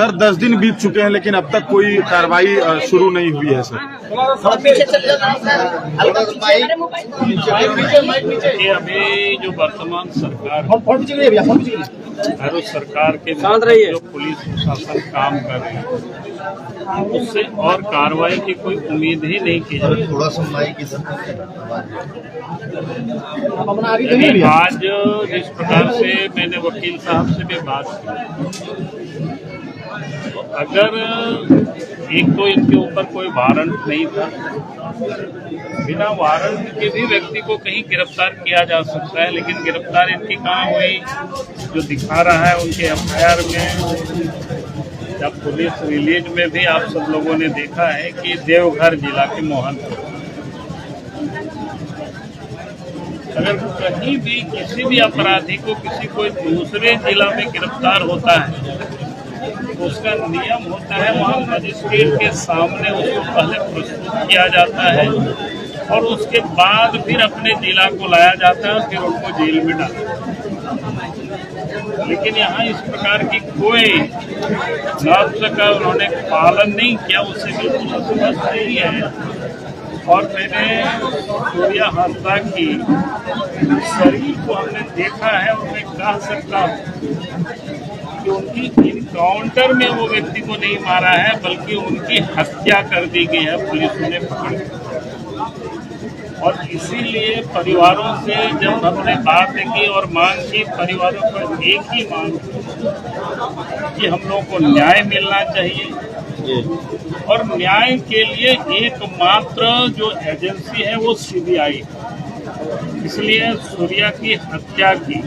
Sir 10 दिन बीत चुके हैं लेकिन अब तक कोई कार्रवाई शुरू नहीं हुई है सर। अभी जो वर्तमान सरकार है उस सरकार के जो पुलिस प्रशासन काम कर रही है उससे और कार्रवाई की कोई उम्मीद ही नहीं की जाती। थोड़ा सा आज जिस प्रकार से मैंने वकील साहब से भी बात की, तो अगर एक तो इनके ऊपर कोई वारंट नहीं था, बिना वारंट के भी व्यक्ति को कहीं गिरफ्तार किया जा सकता है, लेकिन गिरफ्तार इनकी कहाँ हुई जो दिखा रहा है उनके एफआईआर में या पुलिस रिलीज में भी आप सब लोगों ने देखा है कि देवघर जिला के मोहनपुर। अगर कहीं भी किसी भी अपराधी को किसी कोई दूसरे जिला में गिरफ्तार होता है तो उसका नियम होता है वहाँ मजिस्ट्रेट के सामने उसको पहले प्रस्तुत किया जाता है और उसके बाद फिर अपने जिला को लाया जाता है और फिर उनको जेल में डाला जाता है। लेकिन यहाँ इस प्रकार की कोई लक्ष्य का उन्होंने पालन नहीं किया, उससे बिल्कुल असमर्थ नहीं है। और मैंने सूर्या हत्या की शरीर को हमने देखा है और मैं कह सकता हूँ कि उनकी इनकाउंटर में वो व्यक्ति को नहीं मारा है बल्कि उनकी हत्या कर दी गई है पुलिस ने पकड़ कर। और इसीलिए परिवारों से जब हमने बात की और मांग की, परिवारों पर एक ही मांग कि हम लोगों को न्याय मिलना चाहिए और न्याय के लिए एकमात्र जो एजेंसी है वो सीबीआई। इसलिए सूर्या की हत्या की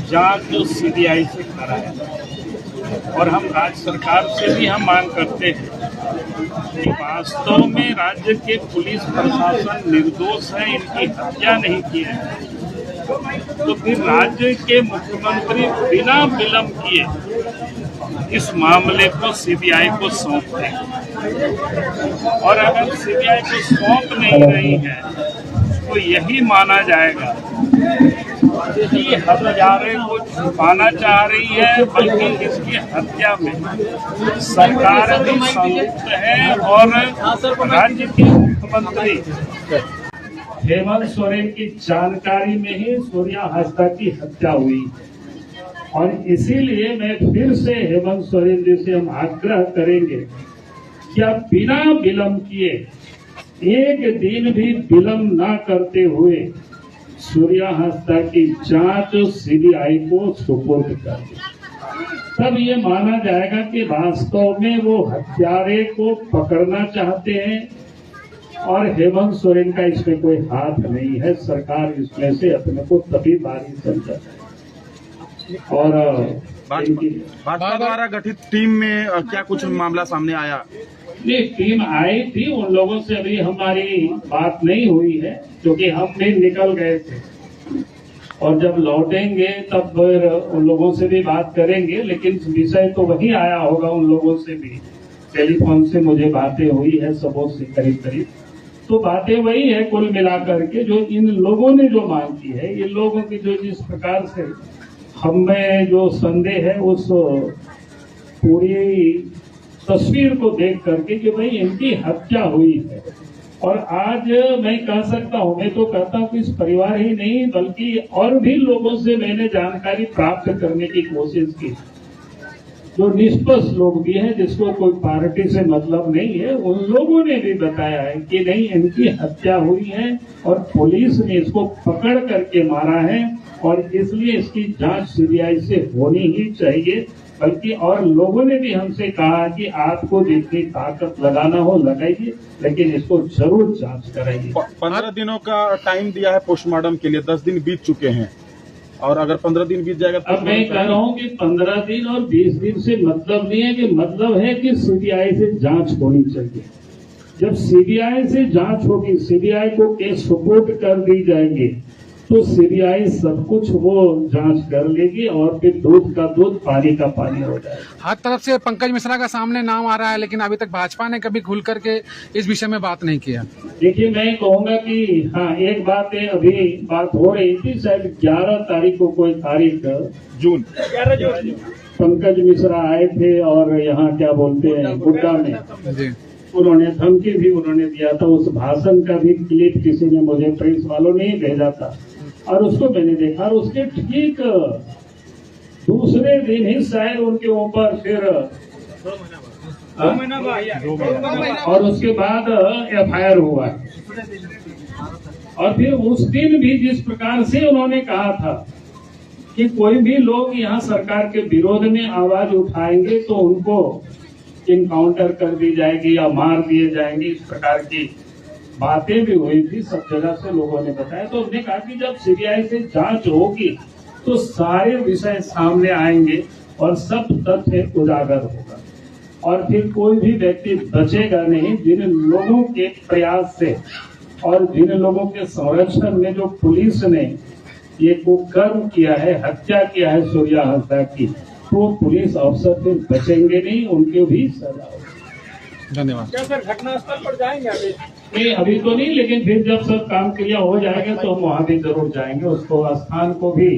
जांच जो सीबीआई से कराया और हम राज्य सरकार से भी हम मांग करते हैं कि वास्तव में राज्य के पुलिस प्रशासन निर्दोष है, इनकी हत्या नहीं की है, तो फिर राज्य के मुख्यमंत्री बिना विलंब किए इस मामले को सीबीआई को सौंप दें। और अगर सीबीआई को सौंप नहीं रही है तो यही माना जाएगा कि हत्यारे को छुपाना चाह रही है, बल्कि इसकी हत्या में सरकार भी संलिप्त है और राज्य के मुख्यमंत्री हेमंत सोरेन की जानकारी में ही सूर्या हत्या की हत्या हुई। और इसीलिए मैं फिर से हेमंत सोरेन जी से हम आग्रह करेंगे कि आप बिना विलंब किए, एक दिन भी विलंब न करते हुए सूर्या हत्या की जांच सीबीआई को सुपुर्द कर दी। तब ये माना जाएगा कि वास्तव में वो हत्यारे को पकड़ना चाहते हैं और हेमंत सोरेन का इसमें कोई हाथ नहीं है। सरकार इसमें से अपने को तभी बारी समझा है। और भाजपा द्वारा गठित टीम में क्या कुछ मामला सामने आया? ये टीम आई थी, उन लोगों से अभी हमारी बात नहीं हुई है क्योंकि हम भी निकल गए थे और जब लौटेंगे तब फिर उन लोगों से भी बात करेंगे। लेकिन विषय तो वही आया होगा, उन लोगों से भी टेलीफोन से मुझे बातें हुई है सबों से करीब करीब, तो बातें वही है कुल मिलाकर के जो इन लोगों ने जो मांग की है। ये लोगों की जो जिस प्रकार से हमें जो संदेह है उस पूरी तस्वीर को देख करके कि भाई इनकी हत्या हुई है। और आज मैं कह सकता हूं, मैं तो कहता हूं कि इस परिवार ही नहीं बल्कि और भी लोगों से मैंने जानकारी प्राप्त करने की कोशिश की, जो निष्पक्ष लोग भी हैं जिसको कोई पार्टी से मतलब नहीं है, उन लोगों ने भी बताया है कि नहीं इनकी हत्या हुई है और पुलिस ने इसको पकड़ करके मारा है और इसलिए इसकी जांच सीबीआई से होनी ही चाहिए। बल्कि और लोगों ने भी हमसे कहा कि आपको जितनी ताकत लगाना हो लगाइए, लेकिन इसको जरूर जांच कराइए। 15 दिनों का टाइम दिया है पोस्टमार्टम के लिए, 10 दिन बीत चुके हैं और अगर 15 दिन बीत जाएगा तो अब मैं कह रहा हूँ कि 15 दिन और 20 दिन से मतलब नहीं है, कि मतलब है कि सीबीआई से जांच होनी चाहिए। जब सीबीआई से जांच होगी, सीबीआई को केस सुपुर्द कर दी जाएंगे तो सीबीआई सब कुछ वो जांच कर लेगी और फिर दूध का दूध पानी का पानी हो जाएगा। हर तरफ से पंकज मिश्रा का सामने नाम आ रहा है, लेकिन अभी तक भाजपा ने कभी खुल करके इस विषय में बात नहीं किया। देखिए मैं कहूंगा कि हाँ, एक बात है, अभी बात हो रही थी शायद 11 तारीख को कोई तारीख जून पंकज मिश्रा आए थे और यहाँ क्या बोलते हैं गुड्डा में जी उन्होंने धमकी भी उन्होंने दिया था। उस भाषण का भी क्लिप किसी ने मुझे प्रेस वालों ने ही भेजा था और उसको मैंने देखा और उसके ठीक दूसरे दिन ही शायद उनके ऊपर फिर और उसके बाद FIR हुआ और फिर उस दिन भी जिस प्रकार से उन्होंने कहा था कि कोई भी लोग यहाँ सरकार के विरोध में आवाज उठाएंगे तो उनको इनकाउंटर कर दी जाएगी या मार दिए जाएंगे, इस प्रकार की बातें भी हुई थी। सब जगह से लोगों ने बताया। तो उसने कहा कि जब CBI से जांच होगी तो सारे विषय सामने आएंगे और सब तथ्य उजागर होगा और फिर कोई भी व्यक्ति बचेगा नहीं। जिन लोगों के प्रयास से और जिन लोगों के संरक्षण में जो पुलिस ने ये कुकर्म किया है, हत्या किया है सूर्या हांसदा की, तो पुलिस अफसर फिर बचेंगे नहीं, उनके भी सजा होगी। धन्यवाद। क्या सर घटनास्थल पर जाएंगे अभी? नहीं अभी तो नहीं, लेकिन फिर जब सब काम क्लियर हो जाएगा तो हम वहाँ भी जरूर जाएंगे। उसको स्थान को भी,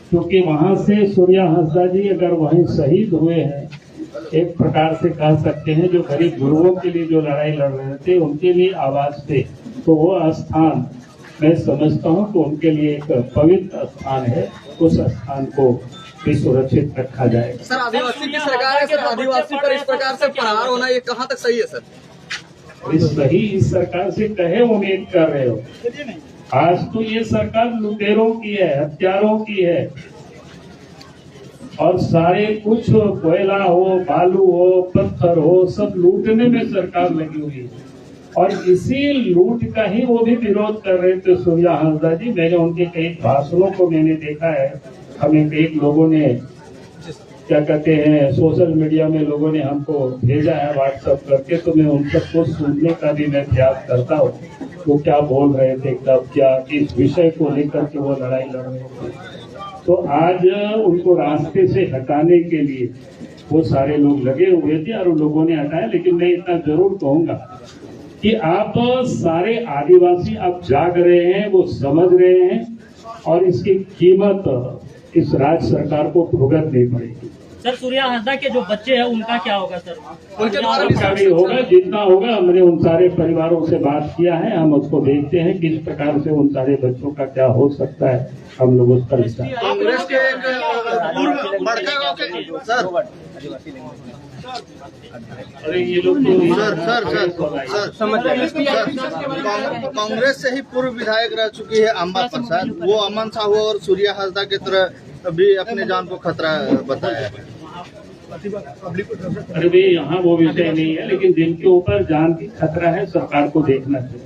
क्योंकि वहाँ से सूर्या हांसदा जी अगर वहीं शहीद हुए हैं, एक प्रकार से कह सकते हैं जो गरीब गुरुओं के लिए जो लड़ाई लड़ रहे थे उनके लिए आवाज थे, तो वो स्थान मैं समझता हूँ कि उनके लिए एक पवित्र स्थान है। उस स्थान को भी सुरक्षित रखा जाएगा। सर आदिवासी की सरकार है, सर आदिवासी पर इस प्रकार से प्रहार होना ये कहाँ तक सही है सर? इस सरकार से कहे उम्मीद कर रहे हो? आज तो ये सरकार लुटेरों की है, हत्यारों की है और सारे कुछ कोयला हो, बालू हो, पत्थर हो, सब लूटने में सरकार लगी हुई है और इसी लूट का ही वो भी विरोध कर रहे थे सूर्या हांसदा जी। मैंने उनके कई भाषणों को मैंने देखा है। हमें एक लोगों ने क्या कहते हैं सोशल मीडिया में लोगों ने हमको भेजा है व्हाट्सएप करके, तो मैं उन सबको सुनने का भी मैं प्रयास करता हूँ वो क्या बोल रहे थे, कब क्या किस विषय को लेकर के वो लड़ाई लड़ रहे थे। तो आज उनको रास्ते से हटाने के लिए वो सारे लोग लगे हुए थे और उन लोगों ने हटाया। लेकिन मैं इतना जरूर कहूंगा कि आप सारे आदिवासी आप जाग रहे हैं, वो समझ रहे हैं और इसकी कीमत इस राज्य सरकार को भुगतनी पड़ेगी। सर सूर्या हांसदा के जो बच्चे हैं उनका क्या होगा सर? उनके द्वारा उनका भी होगा, जितना होगा। हमने उन सारे परिवारों से बात किया है, हम उसको देखते हैं किस प्रकार से उन सारे बच्चों का क्या हो सकता है, हम लोग उस पर विचार। कांग्रेस के एक पूर्व बड़कागांव के सर अरे ये लोग कांग्रेस से ही पूर्व विधायक रह चुकी है अंबा प्रसाद, वो अमन साहू और सूर्या हांसदा की तरह भी अपने जान को खतरा बताया है। अरे भाई यहाँ वो विषय नहीं है, लेकिन जिनके ऊपर जान की खतरा है सरकार को देखना चाहिए।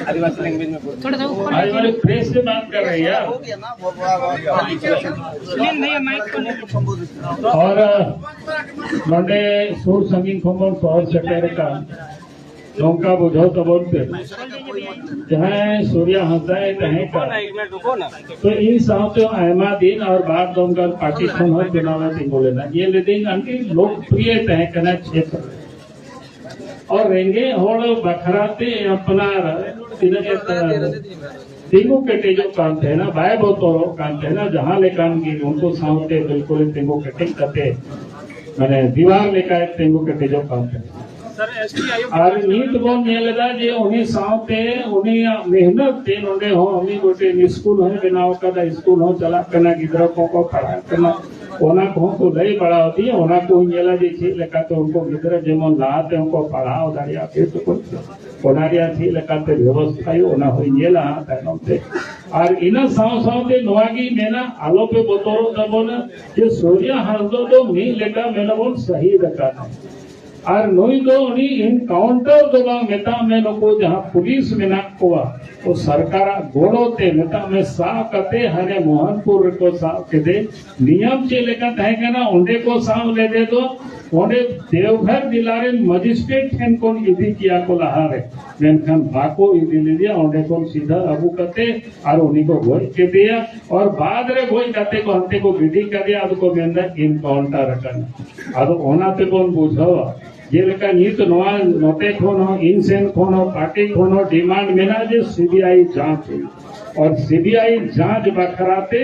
आदिवासी लैंग्वेज में आज वाले प्रेस से बात कर रहे हैं यार। और मंडे सूर संगीन खोमन शहर शहर का नौका बुझो तो बोलते जहाँ सूर्या हांसदा कहीं का तो इन साथ अहमदीन और बार दमगल पाकिस्तान हो चुनाव बोलेना ये लेकिन अंति लोकप्रिय तय करना क्षेत्र और रेंगे होड़ बखराते अपना तेगु कटे जो काम थे ना बाय बोतोरो काम थे ना जहाँ ले काम की उनको सामते बिल्कुल तेगु कटिंग करते मैंने दीवार लेकर तेगु कटे जो काम थे और नीत बोन नेलदा जे उन्हीं सावते उन्हीं मेहनत ते नोंडे हो उन्हीं गोटे स्कूल हो बनाव का स्कूल हो चला करना गिदरा को पढ़ा करना ओना को तो दई बड़ा होती है ओना को नेला जे छे लेका तो उनको गिदरा जेमन लाते उनको पढ़ाओ दारिया फिर तो कुछ ओनारिया थी लेका ते व्यवस्था ही ओना होई नेला तानो ते और इना साव सावते नोवागी मेना आलो पे बोतरो दबोना ये सूर्या हांसदा तो मी लेका मेना बोल सही रखा और नई दो उन्हीं इनकाउंटर दो मेता में नको जहाँ पुलिस में ना कोवा वो सरकार घोड़ो ते मेता में साव कते हरे मोहनपुर को साव के दे नियम चे लेकर है के ना उन्हें को साव ले दे दो उन्हें देवघर जिलारे मजिस्ट्रेट ठेन कौन इधी किया को लहारे मेनखान बाको इधी ले दिया उन्हें कौन सीधा अबू कते और उन्हीं को घोड़ के दिया और बाद रे घोड़ कते को हमते को विधि कर दिया अब को मेंदा इनकाउंटर रखना अब ओना पे कौन बुझावा जेलका नीत नोआ नोते खोनो इनसेन खोनो पार्टी खोनो डिमांड मेना जे सीबीआई जांच हुई और सीबीआई जांच बखराते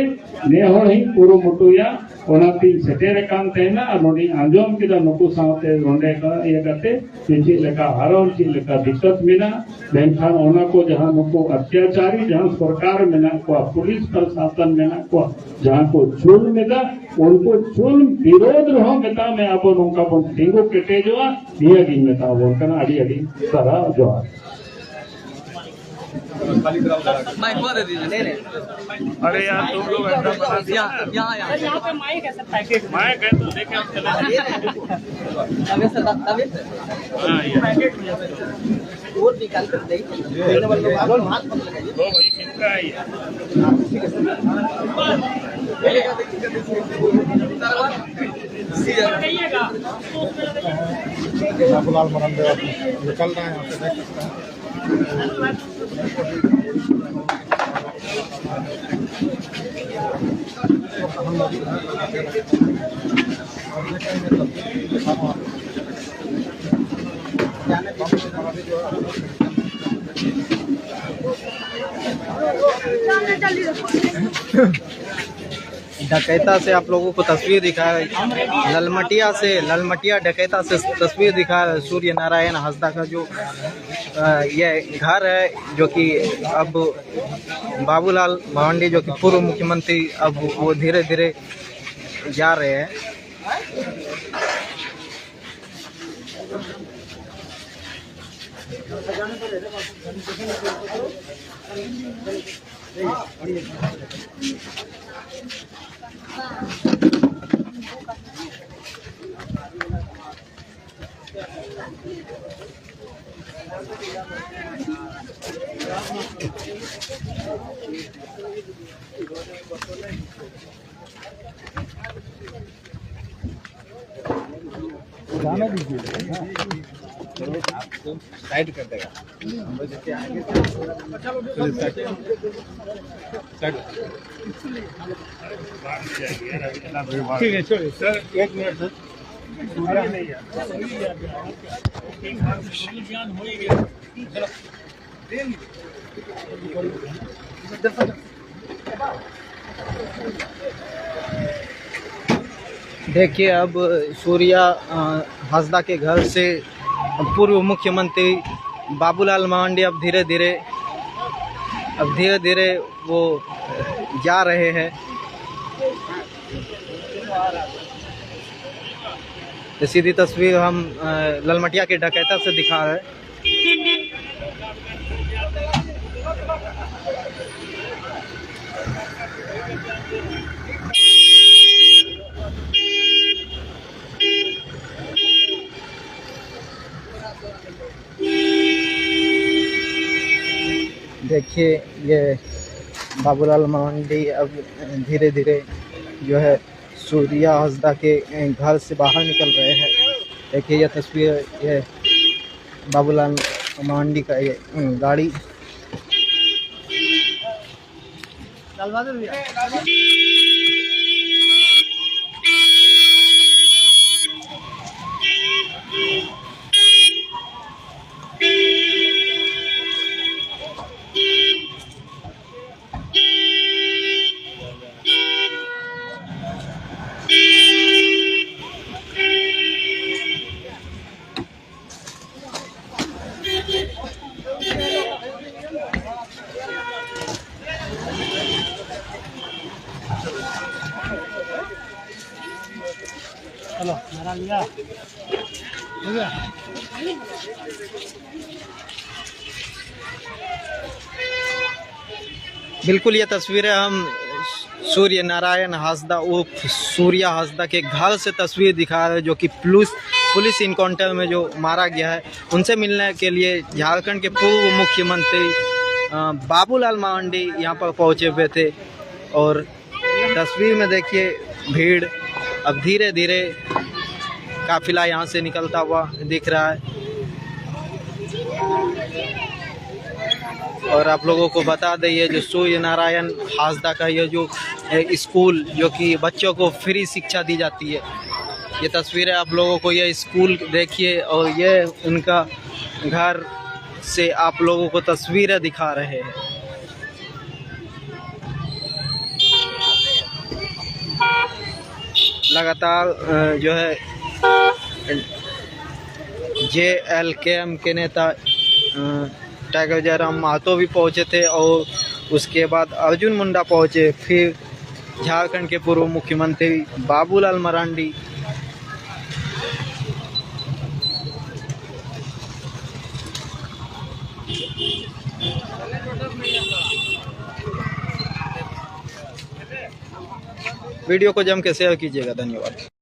नेहो ही कुरुमुटुया ओनाती सेटेर कान तेना नोडी आंजोम किदा नुकु सावते रोंडे का ये करते चिंची लेका हारोन ची लेका दिक्कत मिना बेनखान ओना को जहां नुकु अत्याचारी जहां सरकार मेना को पुलिस प्रशासन मेना को जहां को चुल मेदा उनको चुल विरोध रहो मेता में अब उनका बन तिंगो केटे जोआ निया गिन मेता वो कना अड़ी अड़ी सारा जोआ अरे यार तुम लोग ऐसा बना दिया यहाँ पे माइक है सर, पैकेट माइक है तो लेके हम चले हाँ ये और निकाल कर देंगे दो भाई किसका है ये कहिएगा निकल रहे हैं यहाँ से देख सकते हैं। डकैता से आप लोगों को तस्वीर दिखाया, ललमटिया डकैता से तस्वीर दिखाया सूर्य नारायण हांसदा का जो ये घर है, जो कि अब बाबूलाल मावंडी जो कि पूर्व मुख्यमंत्री अब वो धीरे धीरे जा रहे हैं। जाने दीजिए, साइड कर देगा। ठीक है छोड़िए सर, 1 मिनट सर। देखिए अब सूर्या हांसदा के घर से पूर्व मुख्यमंत्री बाबूलाल मावंडी अब धीरे धीरे वो जा रहे हैं। तो सीधी तस्वीर हम ललमटिया के डकैता से दिखा रहे हैं। देखिए ये बाबूलाल मावंडी अब धीरे धीरे जो है सूर्या हांसदा के घर से बाहर निकल रहे हैं। देखिए यह तस्वीर, ये बाबूलाल मावंडी का ये गाड़ी। चलो नारा लिया हो गया। बिल्कुल ये तस्वीरें हम सूर्य नारायण हांसदा उर्फ सूर्या हांसदा के घर से तस्वीर दिखा रहे हैं, जो कि पुलिस इनकाउंटर में जो मारा गया है। उनसे मिलने के लिए झारखंड के पूर्व मुख्यमंत्री बाबूलाल मावंडी यहाँ पर पहुँचे हुए थे। और तस्वीर में देखिए भीड़ अब धीरे धीरे काफिला यहाँ से निकलता हुआ दिख रहा है। और आप लोगों को बता दें, ये जो सूर्य नारायण हांसदा का ये जो स्कूल जो कि बच्चों को फ्री शिक्षा दी जाती है, ये तस्वीरें आप लोगों को, ये स्कूल देखिए और ये उनका घर से आप लोगों को तस्वीरें दिखा रहे हैं। लगातार जो है JLKM के नेता टाइगर जयराम महतो भी पहुंचे थे और उसके बाद अर्जुन मुंडा पहुंचे, फिर झारखंड के पूर्व मुख्यमंत्री बाबूलाल मरांडी, वीडियो को जम के शेयर कीजिएगा। धन्यवाद।